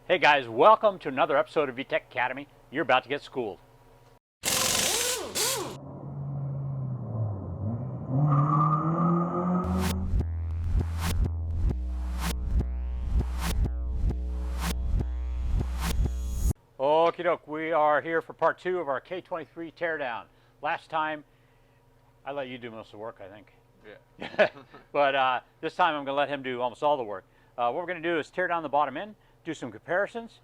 Hey guys, welcome to another episode of VTEC Academy. You're about to get schooled. Okie doke, we are here for part 2 of our K23 teardown. Last time, I let you do most of the work, I think. Yeah. But this time I'm going to let him do almost all the work. What we're going to do is tear down the bottom end, do some comparisons.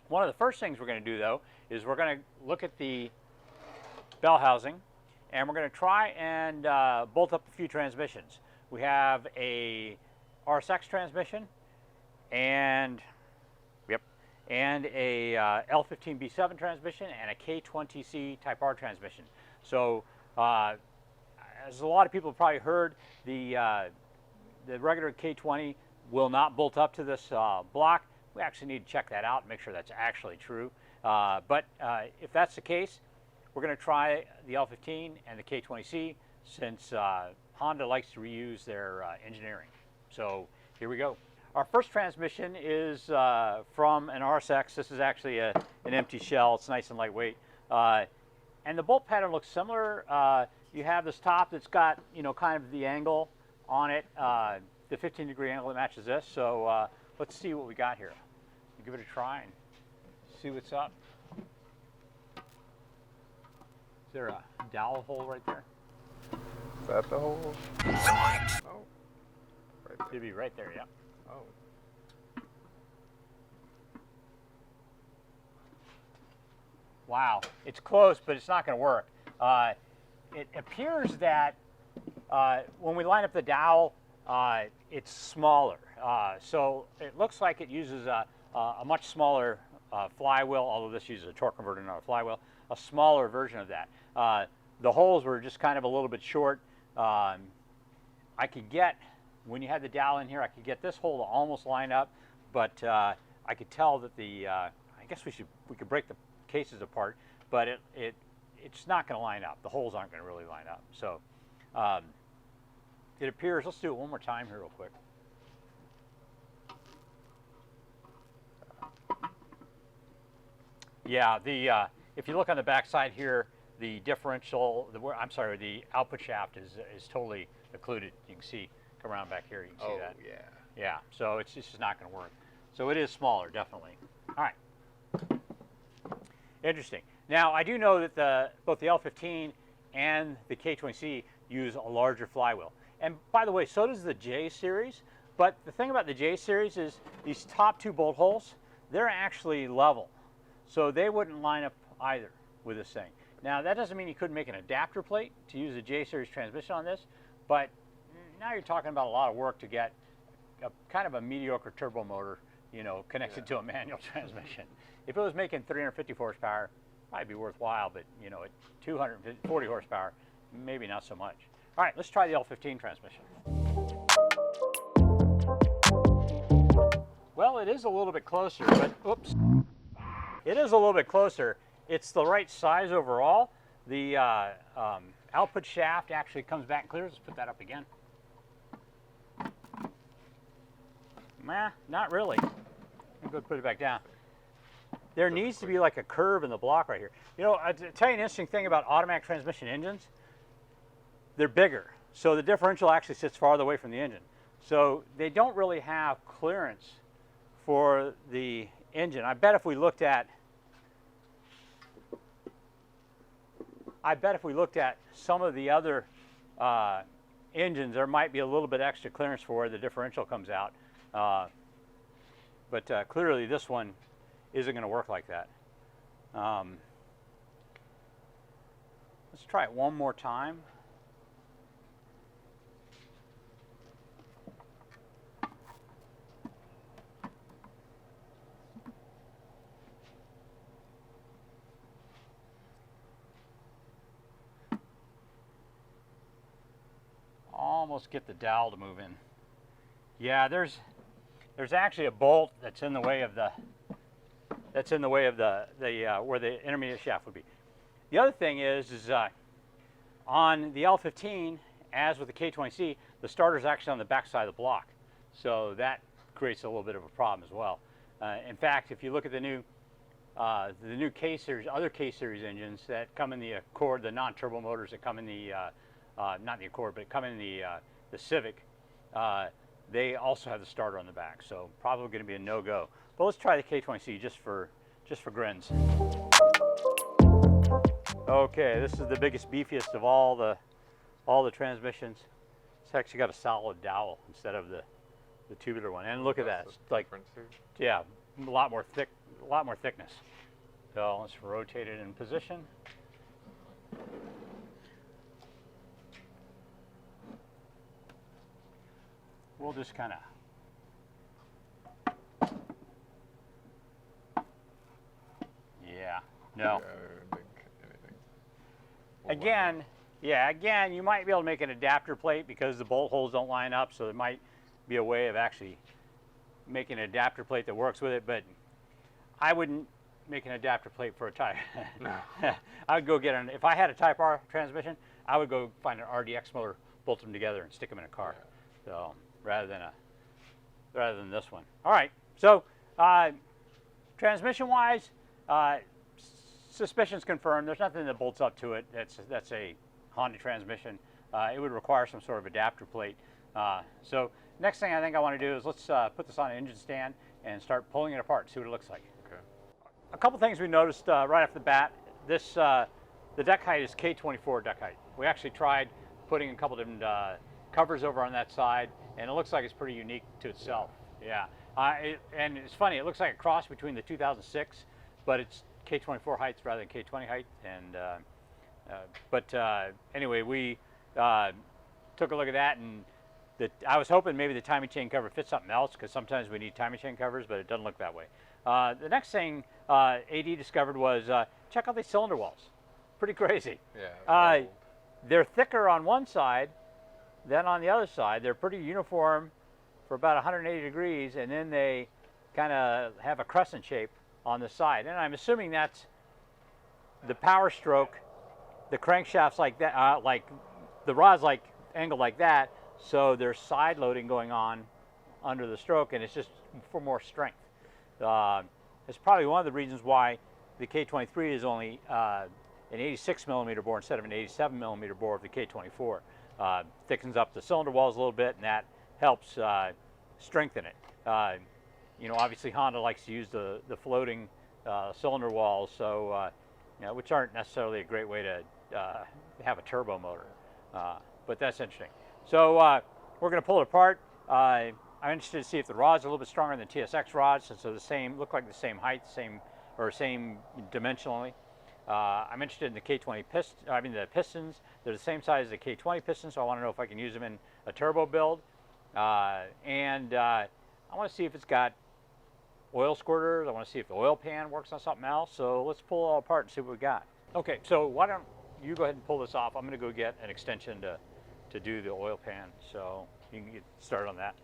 One of the first things we're going to do, though, is we're going to look at the bell housing, and we're going to try and bolt up a few transmissions. We have a RSX transmission and a L15B7 transmission and a K20C Type R transmission. So as a lot of people have probably heard, the regular K20 will not bolt up to this block. We actually need to check that out and make sure that's actually true. But if that's the case, we're going to try the L15 and the K20C since Honda likes to reuse their engineering. So here we go. Our first transmission is from an RSX. This is actually an empty shell. It's nice and lightweight. And the bolt pattern looks similar. You have this top that's got, kind of the angle on it, the 15-degree angle that matches this. So let's see what we got here. Give it a try and see what's up. Is there a dowel hole right there? Is that the hole? Oh. Right there. Should be right there, yeah. Oh. Wow, it's close, but it's not going to work. It appears that when we line up the dowel, it's smaller. So it looks like it uses a much smaller flywheel, although this uses a torque converter, not a flywheel, a smaller version of that. The holes were just kind of a little bit short. I could get, when you had the dowel in here, I could get this hole to almost line up, but I could tell that I guess we could break the cases apart, but it's not going to line up. The holes aren't going to really line up. So it appears, let's do it one more time here real quick. Yeah, if you look on the back side here, the differential, the output shaft is totally occluded. You can see, come around back here, you can see that. Yeah. Yeah, so it's just not going to work. So it is smaller, definitely. All right. Interesting. Now, I do know that both the L15 and the K20C use a larger flywheel. And by the way, so does the J series. But the thing about the J series is these top two bolt holes, they're actually level. So they wouldn't line up either with this thing. Now, that doesn't mean you couldn't make an adapter plate to use a J series transmission on this, but now you're talking about a lot of work to get kind of a mediocre turbo motor, connected to a manual transmission. If it was making 350 horsepower, probably be worthwhile, but at 240 horsepower, maybe not so much. All right, let's try the L15 transmission. Well, it is a little bit closer, but oops. It is a little bit closer. It's the right size overall. The output shaft actually comes back clear. Let's put that up again. Nah, not really. I'm going to put it back down. There needs to be like a curve in the block right here. I'll tell you an interesting thing about automatic transmission engines. They're bigger, so the differential actually sits farther away from the engine. So they don't really have clearance for the engine. I bet if we looked at some of the other engines, there might be a little bit extra clearance for where the differential comes out. But clearly this one isn't going to work like that. Let's try it one more time. Almost get the dowel to move in. Yeah, there's actually a bolt that's in the way of where the intermediate shaft would be. The other thing is on the L15, as with the K20C, the starter is actually on the back side of the block, so that creates a little bit of a problem as well. In fact, if you look at the new K series, other K series engines that come in the Accord, the non-turbo motors that come in the not the Accord, but come in the Civic, they also have the starter on the back. So probably going to be a no-go. But let's try the K20C just for grins. Okay, this is the biggest, beefiest of all the transmissions. It's actually got a solid dowel instead of the tubular one. And look at that, it's like, yeah, a lot more thickness. So let's rotate it in position. We'll just kind of, yeah, no. Again, yeah, again, you might be able to make an adapter plate because the bolt holes don't line up, so there might be a way of actually making an adapter plate that works with it, but I wouldn't make an adapter plate for a Type. No. I would go get if I had a Type R transmission, I would go find an RDX motor, bolt them together, and stick them in a car. Yeah. So rather than this one. All right. So transmission-wise, suspicion's confirmed. There's nothing that bolts up to it. That's a Honda transmission. It would require some sort of adapter plate. So next thing I think I want to do is let's put this on an engine stand and start pulling it apart, see what it looks like. Okay. A couple things we noticed right off the bat. This the deck height is K24 deck height. We actually tried putting a couple different covers over on that side, and it looks like it's pretty unique to itself. Yeah. And it's funny. It looks like a cross between the 2006, but it's K24 heights rather than K20 height. And anyway, we took a look at that, and I was hoping maybe the timing chain cover fits something else, because sometimes we need timing chain covers, but it doesn't look that way. The next thing AD discovered was check out these cylinder walls. Pretty crazy. Yeah. They're thicker on one side than on the other side. They're pretty uniform for about 180 degrees, and then they kind of have a crescent shape on the side. And I'm assuming that's the power stroke. The crankshaft's like that, like the rod's like angled like that, so there's side loading going on under the stroke, and it's just for more strength. It's probably one of the reasons why the K23 is only an 86 millimeter bore instead of an 87 millimeter bore of the K24. Thickens up the cylinder walls a little bit, and that helps strengthen it. You know, obviously Honda likes to use the floating cylinder walls, so you know, which aren't necessarily a great way to have a turbo motor, but that's interesting. So we're going to pull it apart. I'm interested to see if the rods are a little bit stronger than TSX rods, since they're the same, look like the same height, same dimensionally. I'm interested in the K20 the pistons. They're the same size as the K20 pistons, so I want to know if I can use them in a turbo build. And I want to see if it's got oil squirters. I want to see if the oil pan works on something else. So let's pull it all apart and see what we got. Okay, so why don't you go ahead and pull this off. I'm going to go get an extension to do the oil pan, so you can get started on that.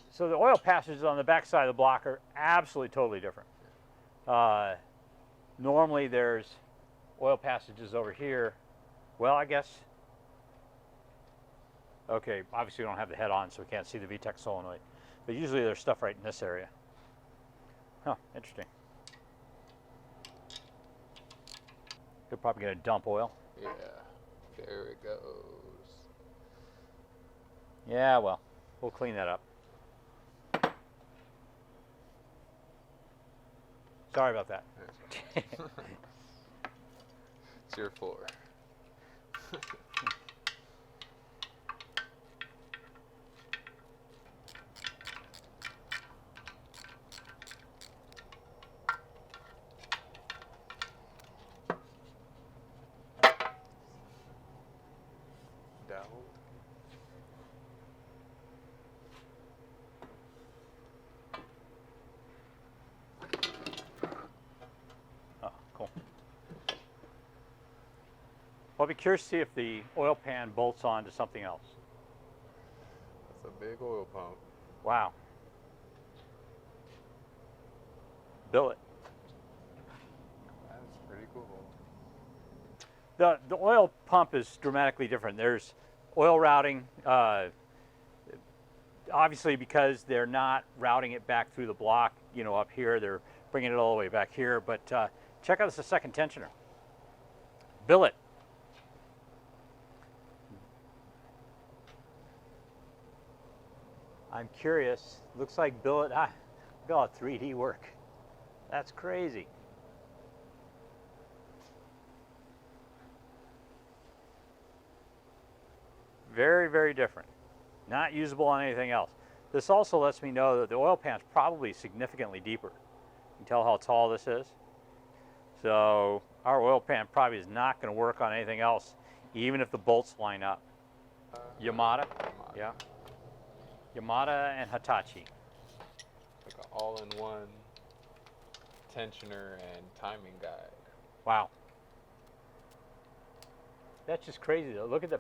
So the oil passages on the back side of the block are absolutely totally different. Normally there's oil passages over here. Well, I guess, okay, obviously we don't have the head on, so we can't see the VTEC solenoid. But usually there's stuff right in this area. Huh, interesting. You're probably gonna dump oil. Yeah, there it goes. Yeah, well, we'll clean that up. Sorry about that. It's your floor. Well, I'll be curious to see if the oil pan bolts on to something else. That's a big oil pump. Wow. Billet. That's pretty cool. The oil pump is dramatically different. There's oil routing, obviously because they're not routing it back through the block, you know, up here, they're bringing it all the way back here. But check out this second tensioner. Billet. I'm curious, looks like billet, look at all that 3D work. That's crazy. Very, very different. Not usable on anything else. This also lets me know that the oil pan is probably significantly deeper. You can tell how tall this is. So our oil pan probably is not going to work on anything else, even if the bolts line up. Yamada, yeah. Yamada and Hitachi. Like an all-in-one tensioner and timing guide. Wow. That's just crazy though. Look at the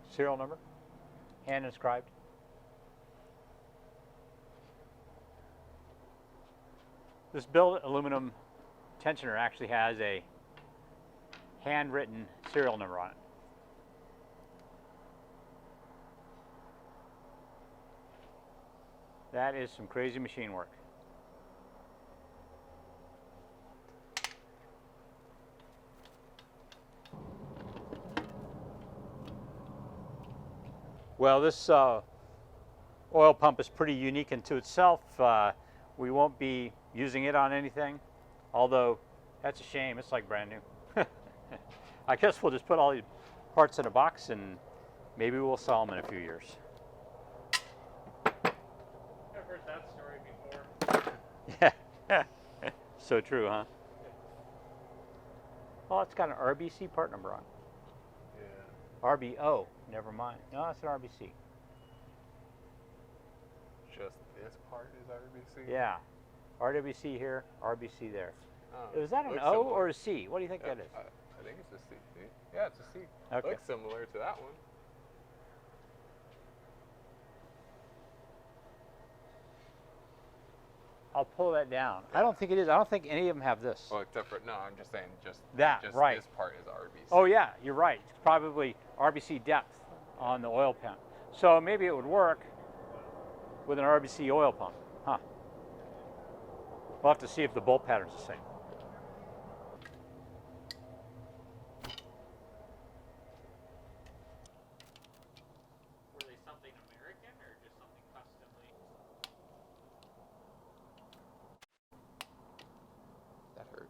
serial number, hand inscribed. This billet aluminum tensioner actually has a handwritten serial number on it. That is some crazy machine work. Well, this oil pump is pretty unique into itself. We won't be using it on anything, although that's a shame. It's like brand new. I guess we'll just put all these parts in a box and maybe we'll sell them in a few years. I've heard that story before. Yeah, so true, huh? Oh, it's got an RBC part number on it. Yeah. RBO, never mind. No, it's an RBC. Just this part is RBC? Yeah, RWC here, RBC there. Oh, Is that an looks O similar. or a C? What do you think that is? I think it's a C. Yeah, it's a C. Okay. Looks similar to that one. I'll pull that down. I don't think it is. I don't think any of them have this. Well, except for, no, I'm just saying just That, right. this part is RBC. Oh yeah, you're right. It's probably RBC depth on the oil pump. So maybe it would work with an RBC oil pump, huh? We'll have to see if the bolt pattern's the same. Were they something American or just something custom made? That hurt.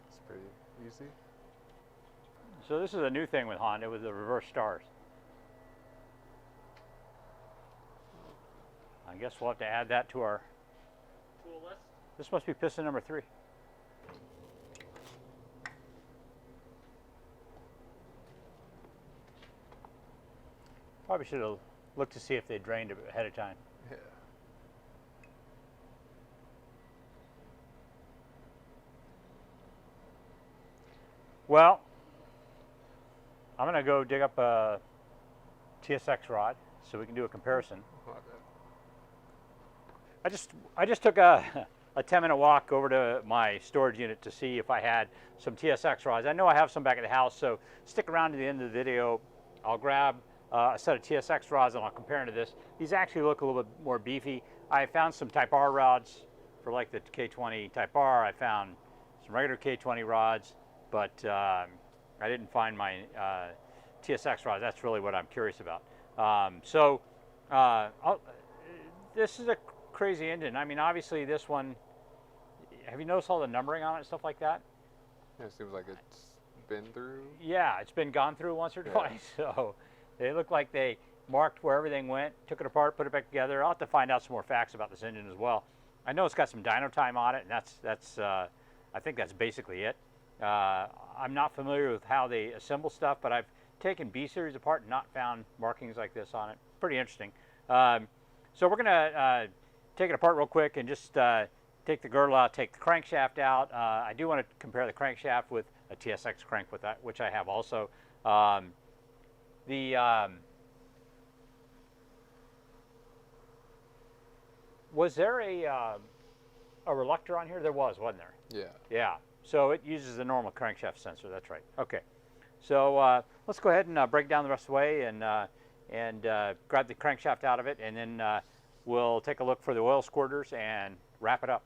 It's pretty easy. So this is a new thing with Honda with the reverse stars. I guess we'll have to add that to our, Tool list? this must be piston number 3. Probably should have looked to see if they drained it ahead of time. Yeah. Well, I'm going to go dig up a TSX rod so we can do a comparison. Oh, I just took a 10-minute walk over to my storage unit to see if I had some TSX rods. I know I have some back at the house, so stick around to the end of the video. I'll grab a set of TSX rods and I'll compare them to this. These actually look a little bit more beefy. I found some Type R rods for like the K20 Type R. I found some regular K20 rods, but I didn't find my TSX rods. That's really what I'm curious about. This is a crazy engine. I mean, obviously this one, have you noticed all the numbering on it and stuff like that? Yeah, it seems like it's been through. Yeah, it's been gone through once or twice. So they look like they marked where everything went, took it apart, put it back together. I'll have to find out some more facts about this engine as well. I know it's got some dyno time on it, and that's I think that's basically it. I'm not familiar with how they assemble stuff, but I've taken B series apart and not found markings like this on it. Pretty interesting. So we're gonna take it apart real quick and just take the girdle out, take the crankshaft out. I do want to compare the crankshaft with a TSX crank with that, which I have also. Was there a reluctor on here? There was, wasn't there? Yeah. Yeah. So it uses the normal crankshaft sensor. That's right. Okay. So let's go ahead and break down the rest of the way and grab the crankshaft out of it, and then we'll take a look for the oil squirters and wrap it up.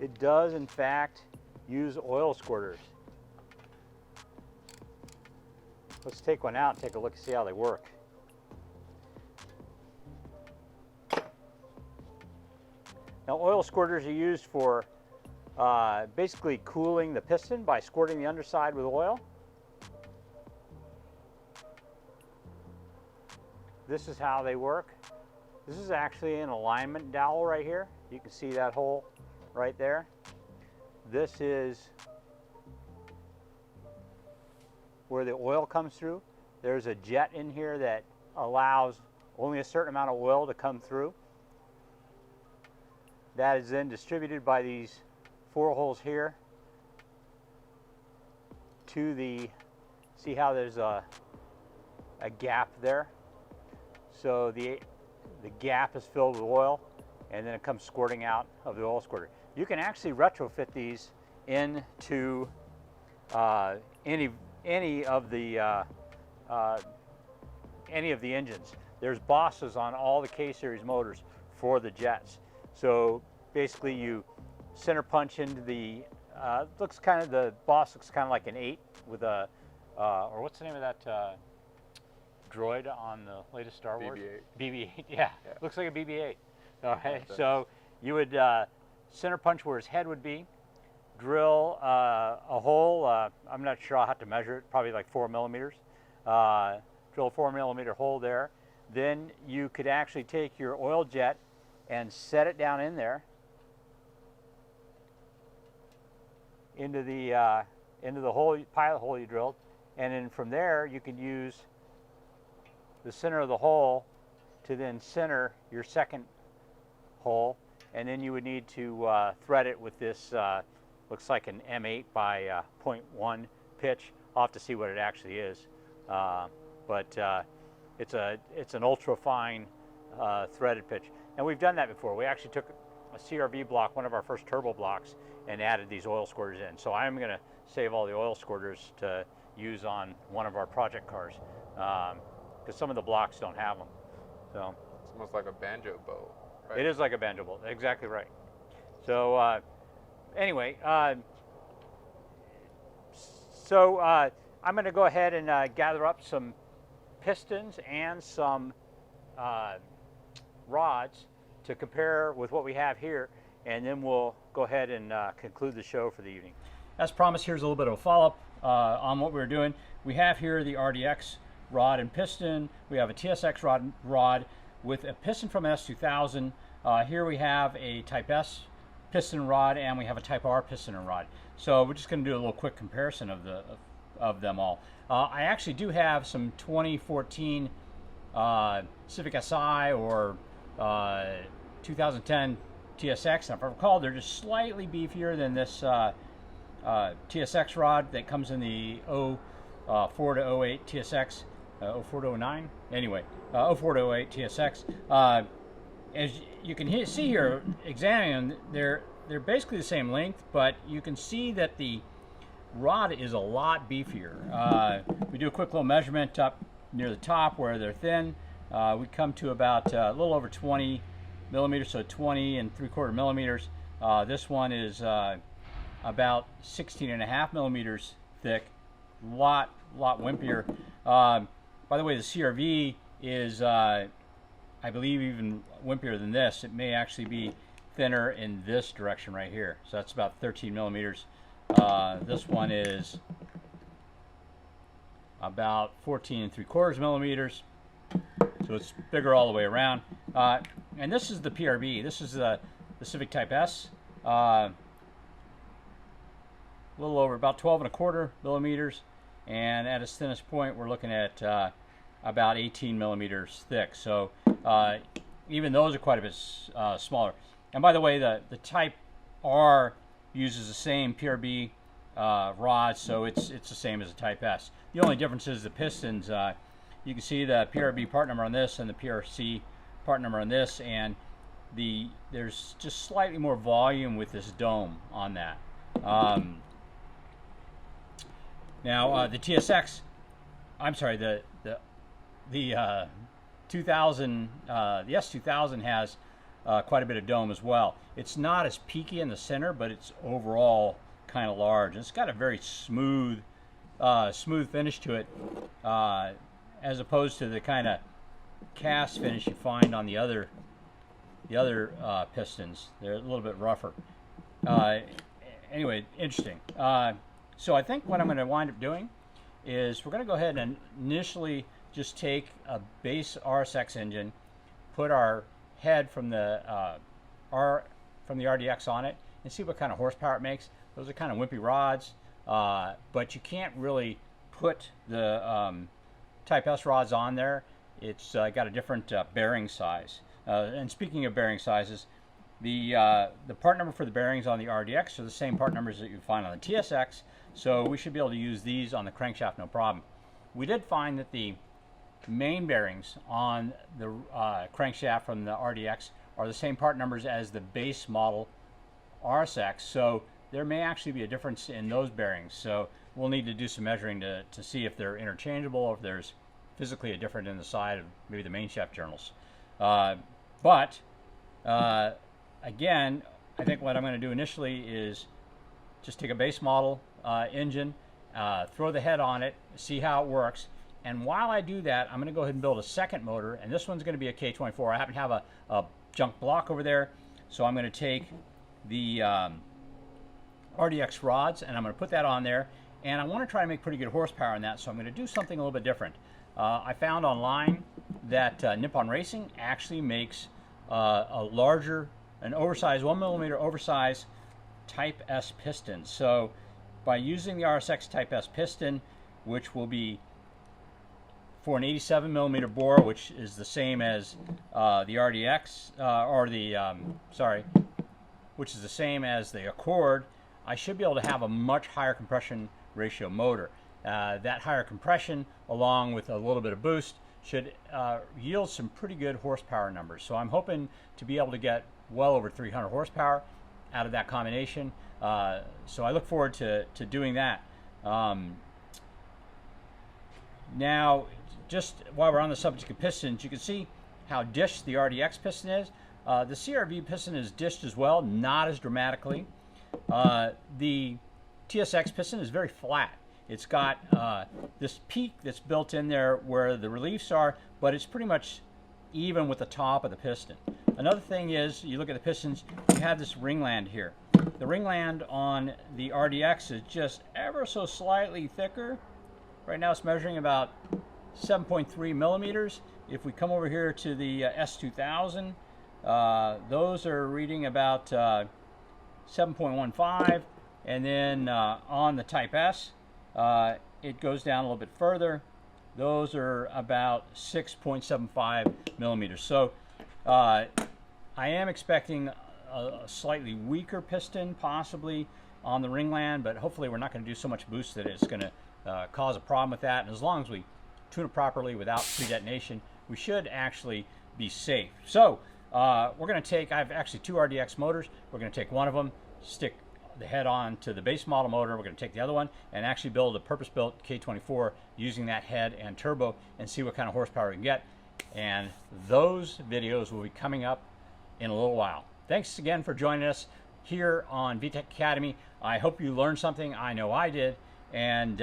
It does, in fact, use oil squirters. Let's take one out and take a look and see how they work. Now, oil squirters are used for basically cooling the piston by squirting the underside with oil. This is how they work. This is actually an alignment dowel right here. You can see that hole right there. This is where the oil comes through. There's a jet in here that allows only a certain amount of oil to come through. That is then distributed by these 4 holes here to the, see how there's a gap there? So the gap is filled with oil, and then it comes squirting out of the oil squirter. You can actually retrofit these into any of the engines. There's bosses on all the K-series motors for the jets. So basically, you center punch into the the boss looks kind of like an 8 with a or what's the name of that droid on the latest Star Wars? BB-8. BB-8, yeah. Looks like a BB-8. Okay, so you would center punch where his head would be, drill a hole, I'm not sure, I'll have to measure it, probably like 4 millimeters. Drill a 4 millimeter hole there. Then you could actually take your oil jet and set it down in there into the hole, pilot hole you drilled, and then from there you could use the center of the hole to then center your second hole, and then you would need to thread it with this looks like an M8 by 0.1 pitch. I'll have to see what it actually is, but it's an ultra fine threaded pitch, and we've done that before. We actually took a CRV block, one of our first turbo blocks, and added these oil squirters in. So I'm going to save all the oil squirters to use on one of our project cars, because some of the blocks don't have them. So it's almost like a banjo boat, right? It is like a banjo bolt, exactly right. So anyway, I'm going to go ahead and gather up some pistons and some rods to compare with what we have here, and then we'll go ahead and conclude the show for the evening. As promised, here's a little bit of a follow-up on what we're doing. We have here the RDX rod and piston. We have a TSX rod with a piston from an S2000. Here we have a Type S piston rod, and we have a Type R piston and rod. So we're just going to do a little quick comparison of them all. I actually do have some 2014 Civic Si or 2010 TSX. And if I recall, they're just slightly beefier than this TSX rod that comes in the 04 to 08 TSX, 04 to 09. Anyway, 04 to 08 TSX. As you can see here, examining them, they're basically the same length, but you can see that the rod is a lot beefier. We do a quick little measurement up near the top where they're thin. We come to about a little over 20 millimeters, so 20 3/4 millimeters. This one is about 16.5 millimeters thick. Lot wimpier. By the way, the CRV is, I believe, even wimpier than this. It may actually be thinner in this direction right here. So that's about 13 millimeters. This one is about 14 3/4 millimeters. So it's bigger all the way around. And this is the PRB. This is the Civic Type S. A little over about 12 1/4 millimeters. And at its thinnest point, we're looking at about 18 millimeters thick. So even those are quite a bit smaller. And by the way, the Type R uses the same PRB rod, so it's the same as the Type S. The only difference is the pistons. You can see the PRB part number on this and the PRC part number on this, and there's just slightly more volume with this dome on that. Now the TSX, I'm sorry, the 2000, the S2000 has quite a bit of dome as well. It's not as peaky in the center, but it's overall kind of large. And it's got a very smooth finish to it, as opposed to the kind of cast finish you find on the other pistons. They're a little bit rougher. Anyway, interesting. So I think what I'm going to wind up doing is we're going to go ahead and initially just take a base RSX engine, put our head from the RDX on it, and see what kind of horsepower it makes. Those are kind of wimpy rods, but you can't really put the Type S rods on there. It's got a different bearing size. And speaking of bearing sizes, the part number for the bearings on the RDX are the same part numbers that you find on the TSX, so we should be able to use these on the crankshaft no problem. We did find that the main bearings on the crankshaft from the RDX are the same part numbers as the base model RSX, so there may actually be a difference in those bearings. So we'll need to do some measuring to see if they're interchangeable or if there's physically a difference in the side of maybe the main shaft journals. But again, I think what I'm going to do initially is just take a base model engine, throw the head on it, see how it works. And while I do that, I'm going to go ahead and build a second motor, and this one's going to be a K24. I happen to have a junk block over there, so I'm going to take the RDX rods and I'm going to put that on there, and I want to try to make pretty good horsepower on that, so I'm going to do something a little bit different. I found online that Nippon Racing actually makes an oversized 1mm oversized Type S piston. So by using the RSX Type S piston, which will be for an 87mm bore, which is the same as the RDX, which is the same as the Accord, I should be able to have a much higher compression ratio motor. That higher compression, along with a little bit of boost, should yield some pretty good horsepower numbers. So I'm hoping to be able to get well over 300 horsepower out of that combination. So I look forward to doing that. Now, just while we're on the subject of pistons, you can see how dished the RDX piston is. The CRV piston is dished as well, not as dramatically. The TSX piston is very flat. It's got this peak that's built in there where the reliefs are, but it's pretty much even with the top of the piston. Another thing is, you look at the pistons, you have this ringland here. The ringland on the RDX is just ever so slightly thicker. Right now it's measuring about 7.3 millimeters. If we come over here to the S2000, those are reading about 7.15, and then on the Type S, it goes down a little bit further. Those are about 6.75 millimeters. So I am expecting a slightly weaker piston possibly on the ringland, but hopefully we're not going to do so much boost that it's going to cause a problem with that. And as long as we tune it properly without pre-detonation, we should actually be safe. So we're going to take, I have actually two RDX motors. We're going to take one of them, stick the head on to the base model motor. We're going to take the other one and actually build a purpose-built K24 using that head and turbo and see what kind of horsepower we can get. And those videos will be coming up in a little while. Thanks again for joining us here on VTEC Academy. I hope you learned something. I know I did. And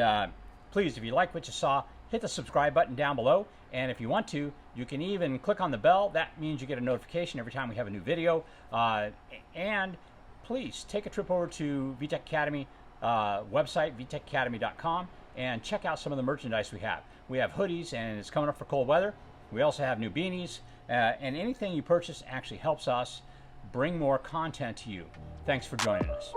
please, if you like what you saw, hit the subscribe button down below. And if you want to, you can even click on the bell. That means you get a notification every time we have a new video. And please take a trip over to VTEC Academy website, VTECacademy.com, and check out some of the merchandise we have. We have hoodies, and it's coming up for cold weather. We also have new beanies, and anything you purchase actually helps us bring more content to you. Thanks for joining us.